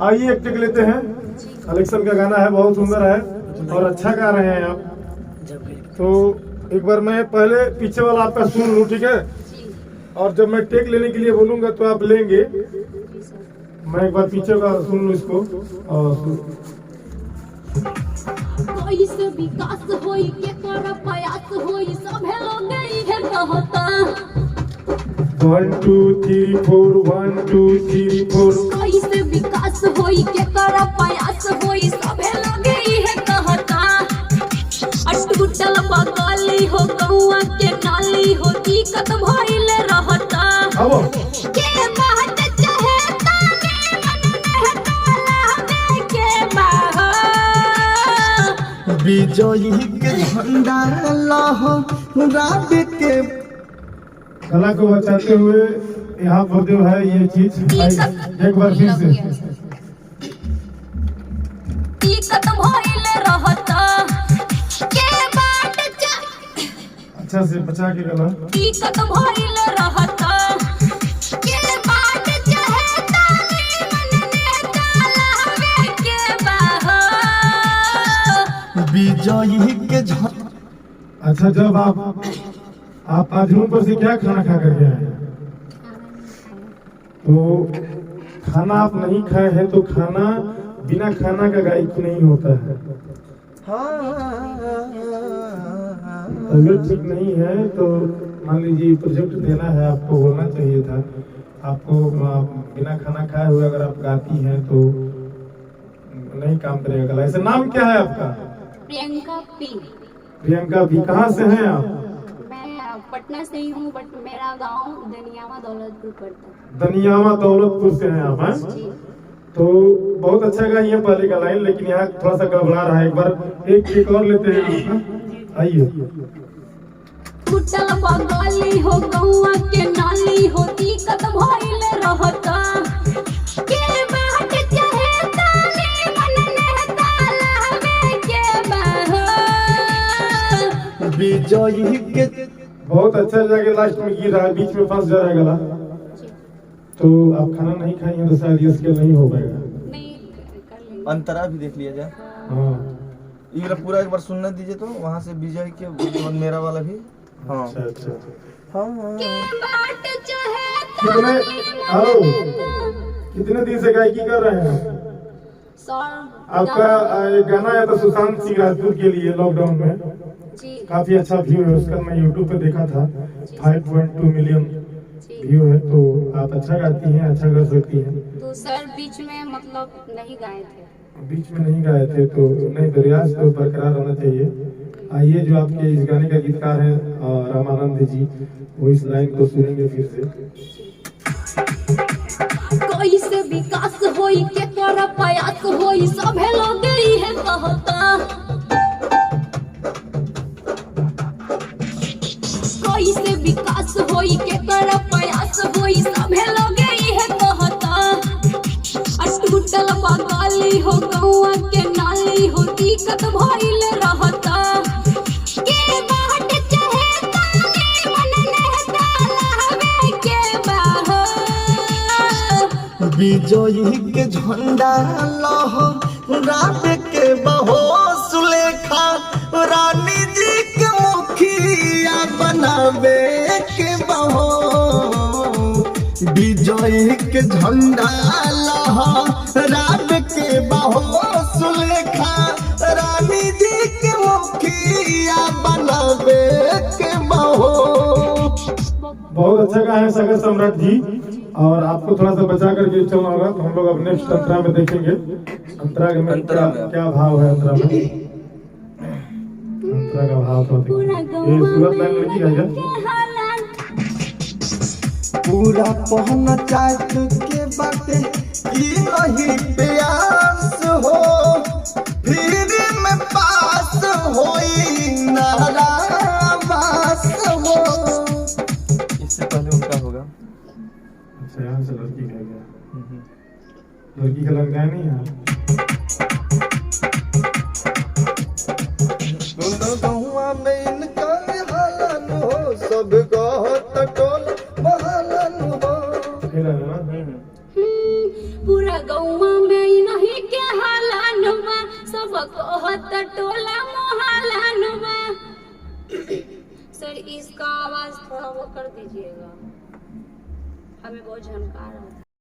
आइए एक टिक लेते हैं। कलेक्शन का गाना है, बहुत सुंदर है और अच्छा गा रहे हैं आप। तो एक बार मैं पहले पीछे वाला आपका सुन लूँ, ठीक है? और जब मैं टेक लेने के लिए बोलूंगा तो आप लेंगे। मैं एक बार पीछे का सुन लूँ इसको। और कैसे विकास होई के कर प्रयास होई सभे लोग गई है कहता 1 2 3 4 1 2 3 4 कैसे विकास होई के कर प्रयास होई सभे लोग गई है कहता अटूटल बगली हो गौआ के नाली हो दिक्कत भइल रहता के बात चाहे ताने मन में ताला के बाहर विजयी के झंडा लहराब के कला को बचाते हुए यहाँ पर जो है ये चीज एक बार फिर से दिक्कत भइल रहता के बात अच्छा से बचा के गला दिक्कत भइल रहता के बात चाहे ताने मन में ताला के बाहर विजयी के अच्छा, जब आप आज रूम पर से क्या खाना खा कर गए हैं? तो खाना आप नहीं खाए हैं तो खाना बिना खाना का गायक नहीं होता है। तबीयत ठीक नहीं है तो मान लीजिए प्रोजेक्ट देना है आपको, होना चाहिए था आपको। बिना खाना खाए हुए अगर आप गाती हैं तो नहीं काम करेगा गला। ऐसे नाम क्या है आपका? प्रियंका पी। प्रियंका भी। कहाँ से हैं आप? मैं पटना से ही हूँ, बट मेरा गांव दनियावा दौलतपुर पड़ता है। दनियावा दौलतपुर से हैं आप? हैं तो बहुत अच्छा गाई है पहले का लाइन, लेकिन यहाँ थोड़ा सा गड़बड़ा रहा है। एक बार एक और लेते हैं। आइए। टूटल बगली हो गौआ के नाली हो दिक्कत भइल रहता के बात चाहे ताने मन में ताला के बाहर विजयी के बहुत अच्छा जाके लास्ट में गिर रहा है, बीच में फंस जा रहा है गला। तो आप खाना नहीं खाएंगे तो शायद ये स्केल नहीं हो पाएगा। नहीं कर लेंगे। अंतरा भी देख लिया जाए। हाँ ये वाला पूरा एक बार सुनने दीजिए तो वहाँ से विजय के मेरा वाला भी। हाँ अच्छा अच्छा। हाँ के बात चाहे कितने आओ कितने दिन से गायकी कर रहे हैं? आपका एक गाना आया था सुशांत सिंह राजपूत के लिए लॉकडाउन में, जी काफी अच्छा व्यू है उसका। मैं यूट्यूब पे देखा था, 5.2 मिलियन व्यू है। तो आप अच्छा गाती हैं, अच्छा कर सकती हैं। तो सर बीच में मतलब नहीं गाए थे। बीच में नहीं गाए थे तो नहीं, तो रियाज तो बरकरार होना चाहिए। आइए, जो आपके इस गाने का गीतकार हैं रामानंद जी, वो इस लाइन को सुनेंगे फिर से। कैसे विकास होई के कर प्रयास होई सभे लोग गई है कहता कैसे विकास होई के कर प्रयास होई सभे लोग गई है कहता अटूटल बगली हो गौआ के नाली हो दिक्कत भइल रहता के बात चाहे ताने मन में ताला के बाहर विजयी के झंडा लहराब के बहो सुलेखा रानी जी के मुखिया बनावे के बहो विजयी के झंडा लहराब के बहो सुलेखा रानी जी के मुखिया बनावे के बहो। बहुत अच्छा गाया है सागर सम्राट जी। और आपको थोड़ा सा बचा करके चलना होगा, तो हम लोग अब नेक्स्ट अंतरा में देखेंगे। अंतरा में क्या भाव है? अंतरा में अंतरा का भाव तो ये सूरत लाइन लगी है पूरा पहन चाहत के बाटे की नहीं प्यास हो, फिर में पास होई नाराबास हो। इससे पहले उनका होगा। अच्छा, यहाँ से लड़की कह गया, लड़की का लग गया नहीं है। गहुआ में इनका हालन हो, सब कहत टोल बहालन हो। फिर है ना पूरा गौवा में कहत टोला मोहल्ला नुमा। सर इसका आवाज थोड़ा वो कर दीजिएगा, हमें बहुत झनका रहा था।